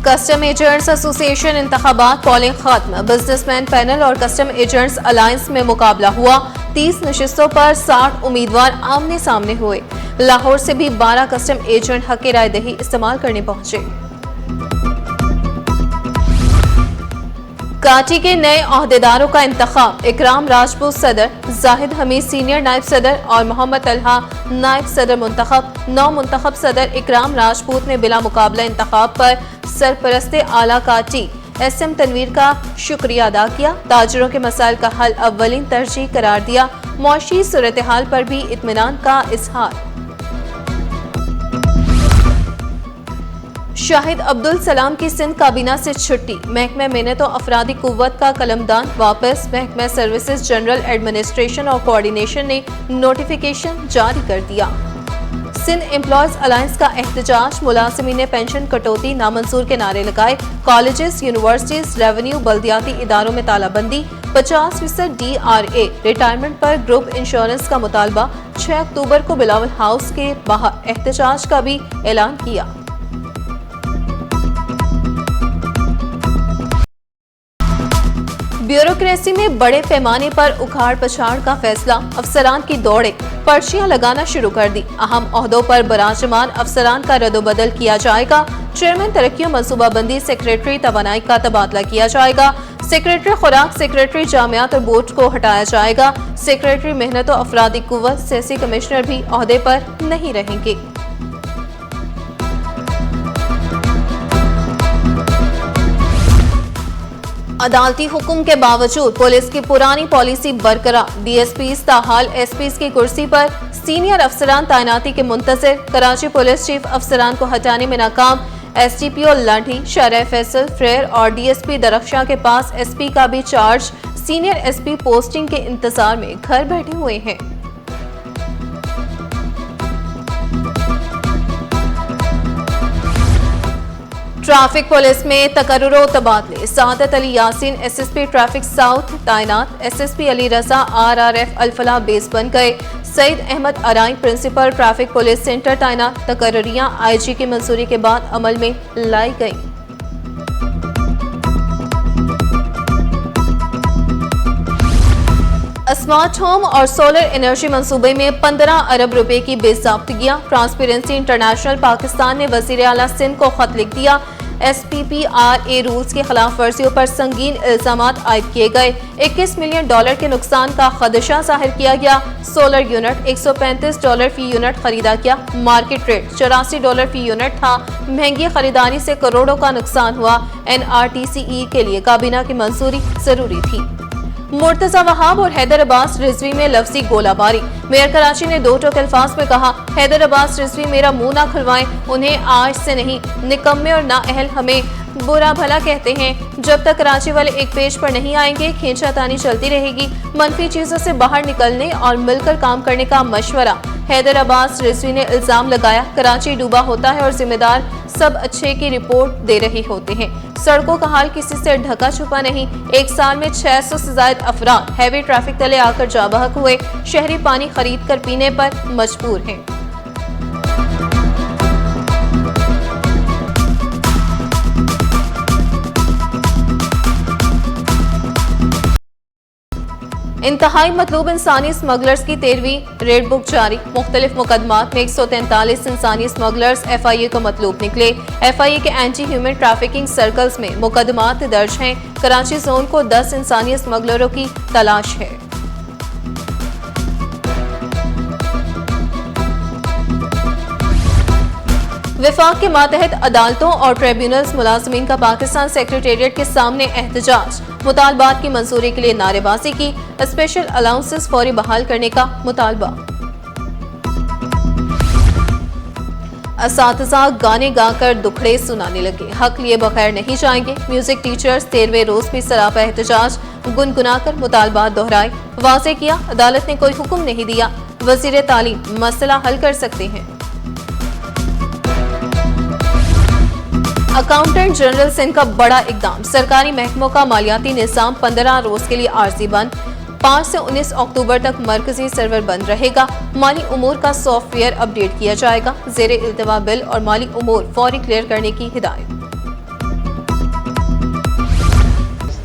Custom agents association इंतखाबात polling खत्म। Businessman panel और कस्टम एजेंट्स अलायंस में मुकाबला हुआ। 30 नशिस्तों पर 60 उम्मीदवार आमने सामने हुए। लाहौर से भी 12 कस्टम एजेंट हक राय दही इस्तेमाल करने पहुंचे। काटी के नए ओहदेदारों का इंतखाब। इकराम राजपूत सदर, जाहिद हमीद सीनियर नायब सदर और मोहम्मद तलहा नायब सदर मुंतखब। 9 मुंतखब सदर इकराम राजपूत ने बिला मुकाबला इंतखाब पर सरपरस्ते आला काटी SM तनवीर का शुक्रिया अदा किया। ताजरों के मसाइल का हल अव्वलीन तरजीह करार दिया। मौशी सूरत हाल पर भी इत्मीनान का इजहार। शाहिद अब्दुल सलाम की सिंध काबीना से छुट्टी। महकमा मेहनत और अफरादी कुव्वत का कलमदान वापस। महकमा सर्विसेज जनरल एडमिनिस्ट्रेशन और कोऑर्डिनेशन ने नोटिफिकेशन जारी कर दिया। सिंध एम्प्लॉयज अलायंस का एहतजाज। मुलाजिमीन ने पेंशन कटौती नामंजूर के नारे लगाए। कॉलेजेस, यूनिवर्सिटीज, रेवेन्यू, बल्दियाती इदारों में तालाबंदी। 50% DRA रिटायरमेंट पर ग्रुप इंश्योरेंस का मुतालबा। 6 अक्टूबर को बिलावल हाउस के बाहर एहतजाज का भी ऐलान किया। ब्यूरोक्रेसी में बड़े पैमाने पर उखाड़ पछाड़ का फैसला। अफसरान की दौड़े पर्चियां लगाना शुरू कर दी। अहम ओहदों पर बराजमान अफसरान का रद्दोबदल किया जाएगा। चेयरमैन तरक्की मनसूबाबंदी, सेक्रेटरी तवानाई का तबादला किया जाएगा। सेक्रेटरी खुराक, सेक्रेटरी जामियात और बोर्ड को हटाया जाएगा। सेक्रेटरी मेहनत और अफरादी कुव्वत, सेसी कमिश्नर भी ओहदे पर नहीं रहेंगे। अदालती हुक्म के बावजूद पुलिस की पुरानी पॉलिसी बरकरार। DSPs ताहाल SPs की कुर्सी पर। सीनियर अफसरान तैनाती के मुंतज़िर। कराची पुलिस चीफ अफसरान को हटाने में नाकाम। SDPO लाठी, शरह फैसल, फ्रेयर और DSP दरख्शां के पास SP का भी चार्ज। सीनियर SP पोस्टिंग के इंतजार में घर बैठे हुए हैं। ट्रैफिक पुलिस में तकर्रुर तबादले। Saadat Ali Yasin SSP traffic south तैनात। SSP Ali Raza RRF Al Falah base बन गए। Saeed Ahmed Arai principal traffic police centre तैनात। तकर्रियां IG की मंजूरी के बाद अमल में लाई गई। स्मार्ट होम और सोलर एनर्जी मंसूबे में 15 अरब रुपए की बेज़ाब्तियां। ट्रांसपेरेंसी इंटरनेशनल पाकिस्तान ने वज़ीर आला सिंध को खत लिख दिया। SPPRA रूल्स की खिलाफ वर्जियों पर संगीन इल्जामात आयद किए गए। $21 मिलियन के नुकसान का खदशा जाहिर किया गया। सोलर यूनिट $135 फी यूनिट खरीदा गया। मार्केट रेट $84 फी यूनिट था। महंगी खरीदारी से करोड़ों का नुकसान हुआ। NRTCE के लिए काबीना की मंजूरी जरूरी थी। मुर्तजा वहाब और हैदर अब्बास रिजवी में लफ्जी गोलाबारी। मेयर कराची ने 2 टोक अल्फाज में कहा, हैदर अब्बास रिजवी मेरा मुंह ना खुलवाएं, उन्हें आज से नहीं, निकम्मे और नाअहल हमें बुरा भला कहते हैं। जब तक कराची वाले एक पेज पर नहीं आएंगे खींचातानी चलती रहेगी। मनफी चीजों से बाहर निकलने और मिलकर काम करने का मशवरा। हैदर अब्बास रिजवी ने इल्जाम लगाया, कराची डूबा होता है और जिम्मेदार सब अच्छे की रिपोर्ट दे रहे होते हैं। सड़कों का हाल किसी से ढका छुपा नहीं। एक साल में 600 से ज्यादा अफराद हैवी ट्रैफिक तले आकर जाबहक हुए। शहरी पानी खरीद कर पीने पर मजबूर हैं। इंतहाई मतलूब इंसानी स्मगलर्स की 13वीं रेड बुक जारी। मुख्तलिफ मुकदमात में 143 इंसानी स्मगलर्स FIA को मतलूब निकले। FIA के एंटी ह्यूमन ट्रैफिकिंग सर्कल्स में मुकदमात दर्ज हैं। कराची जोन को 10 इंसानी स्मगलरों की तलाश है। विफाक के मातहत अदालतों और ट्रिब्यूनल्स मुलाजमीन का पाकिस्तान सेक्रेटेरिएट के सामने एहतजाज। मुतालबात की मंजूरी के लिए नारेबाजी की। स्पेशल अलाउंसेस फौरी बहाल करने का मुतालबा। असातिज़ा गाने गाकर दुखड़े सुनाने लगे। हक लिए बगैर नहीं जाएंगे। म्यूजिक टीचर्स 13वें रोज भी सरापा एहतजाज। गुनगुनाकर मुतालबात दोहराए। वाज़ेह किया, अदालत ने कोई हुक्म नहीं दिया। वज़ीर तालीम मसला हल कर सकते हैं। अकाउंटेंट जनरल सिंध का बड़ा इकदाम। सरकारी महकमों का मालियाती निज़ाम 15 रोज के लिए आर्जी बंद। 5 से 19 अक्टूबर तक मरकजी सर्वर बंद रहेगा। माली उमूर का सॉफ्टवेयर अपडेट किया जाएगा। ज़ेरे इल्तवा बिल और माली उमूर फौरी क्लियर करने की हिदायत।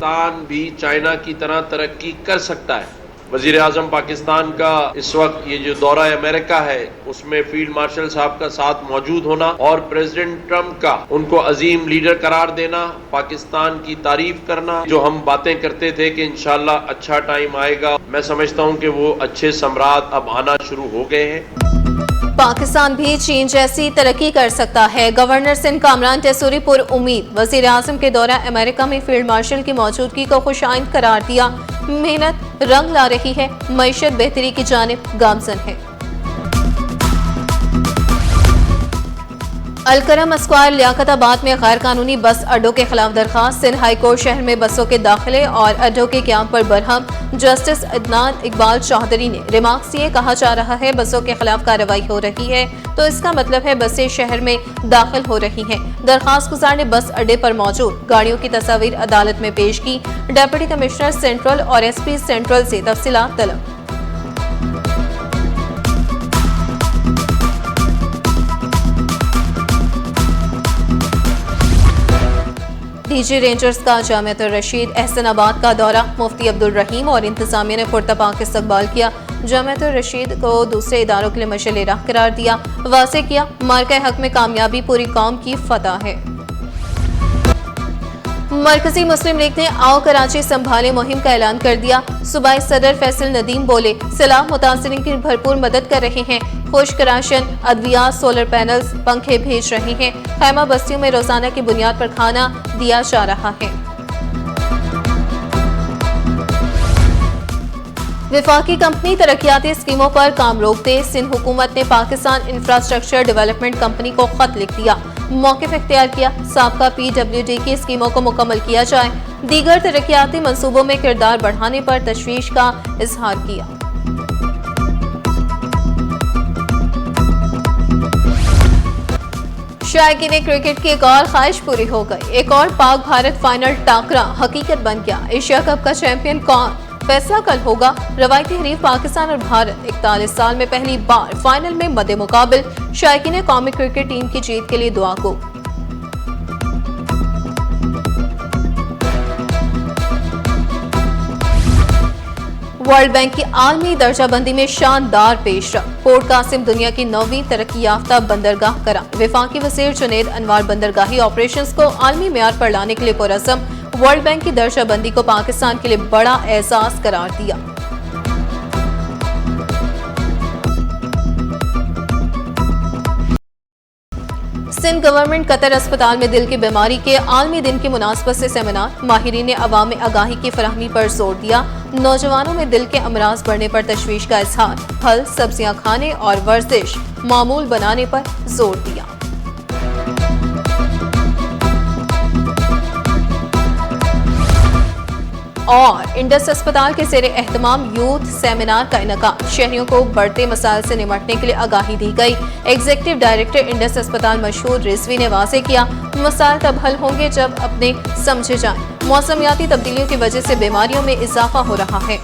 पाकिस्तान भी चाइना की तरह तरक्की कर सकता है। वजीर आजम पाकिस्तान का इस वक्त ये जो दौरा अमेरिका है उसमें फील्ड मार्शल साहब का साथ मौजूद होना और प्रेसिडेंट ट्रंप का उनको अजीम लीडर करार देना, पाकिस्तान की तारीफ करना, जो हम बातें करते थे कि इंशाल्लाह अच्छा टाइम आएगा, मैं समझता हूँ कि वो अच्छे सम्राट अब आना शुरू हो गए हैं। पाकिस्तान भी चीन जैसी तरक्की कर सकता है। गवर्नर सिंध कामरान टेसूरी पुर उम्मीद। वजीर आजम के दौरा अमेरिका में फील्ड मार्शल की मौजूदगी को खुशाइंद करार दिया। मेहनत रंग ला रही है, मईशत बेहतरी की जानिब गामजन है। अलकरम स्क्वायर लियाकताबाद में गैर कानूनी बस अड्डों के खिलाफ दरखास्त। सिंध हाईकोर्ट शहर में बसों के दाखिले और अड्डों के क्याम पर बरहम। जस्टिस अदनान इकबाल चौधरी ने रिमार्क्स दिए। कहा जा रहा है बसों के खिलाफ कार्रवाई हो रही है तो इसका मतलब है बसें शहर में दाखिल हो रही हैं। दरखास्त गुजार ने बस अड्डे पर मौजूद गाड़ियों की तस्वीर अदालत में पेश की। डिप्टी कमिश्नर सेंट्रल और एसपी सेंट्रल से तफसीलात तलब। डीजी रेंजर्स का जामियातुर रशीद एहसनाबाद का दौरा। मुफ्ती अब्दुल रहीम और इंतजामिया ने पुरतपाक इस्तकबाल किया। जामियातुर रशीद को दूसरे इदारों के लिए मशअल राह करार दिया। वाज़ेह किया मार्का हक में कामयाबी पूरी कौम की फतह है। मरकजी मुस्लिम लीग ने आओ कराची संभाले मुहिम का ऐलान कर दिया। सूबाई सदर फैसल नदीम बोले सैलाब मुतासिरीन की भरपूर मदद कर रहे हैं। खुश्क राशन, अद्वियात, सोलर पैनल्स, पंखे भेज रहे हैं। खैमा बस्तियों में रोजाना की बुनियाद पर खाना दिया जा रहा है। विफाकी कंपनी तरक्याती स्कीमों पर काम रोक दे। सिंध हुकूमत ने पाकिस्तान इंफ्रास्ट्रक्चर डेवलपमेंट कंपनी को खत लिख दिया। मौक़िफ़ इख्तियार किया साबका PWD की स्कीमों को मुकम्मल किया जाए। दीगर तरक्याती मंसूबों में किरदार बढ़ाने पर तशवीश का इजहार किया। शायकीन क्रिकेट की एक और ख्वाहिश पूरी हो गई। एक और पाक भारत फाइनल टाकरा हकीकत बन गया। एशिया कप का चैंपियन कौन, फैसला कल होगा। रवायती हरीफ पाकिस्तान और भारत 41 साल में पहली बार फाइनल में मद्दे मुकाबिल। शायकीन कौमी क्रिकेट टीम की जीत के लिए दुआ को। वर्ल्ड बैंक की आलमी दर्जाबंदी में शानदार पेशरफ। पोर्ट कासिम दुनिया की 9वीं तरक्की याफ्ता बंदरगाह करार। वफाकी वज़ीर जुनैद अनवार बंदरगाही ऑपरेशंस को आलमी मेयार पर लाने के लिए पुरअज़म। वर्ल्ड बैंक की दर्जाबंदी को पाकिस्तान के लिए बड़ा एहसास करार दिया। सिंध गवर्नमेंट कतर अस्पताल में दिल की बीमारी के आलमी दिन की मुनासबत से सेमिनार। माहिरीन ने अवाम में आगाही की फराहमी पर जोर दिया। नौजवानों में दिल के अमराज बढ़ने पर तशवीश का इजहार। फल सब्जियां खाने और वर्जिश मामूल बनाने पर जोर दिया। और इंडस अस्पताल के ज़ेरे एहतमाम यूथ सेमिनार का इनकाद। शहरियों को बढ़ते मसाइल से निमटने के लिए आगाही दी गई। एग्जीक्यूटिव डायरेक्टर इंडस अस्पताल मशहूर रिजवी ने वाज़ेह किया मसाइल तब हल होंगे जब अपने समझे जाएं। मौसमियाती तब्दीलियों की वजह से बीमारियों में इजाफा हो रहा है।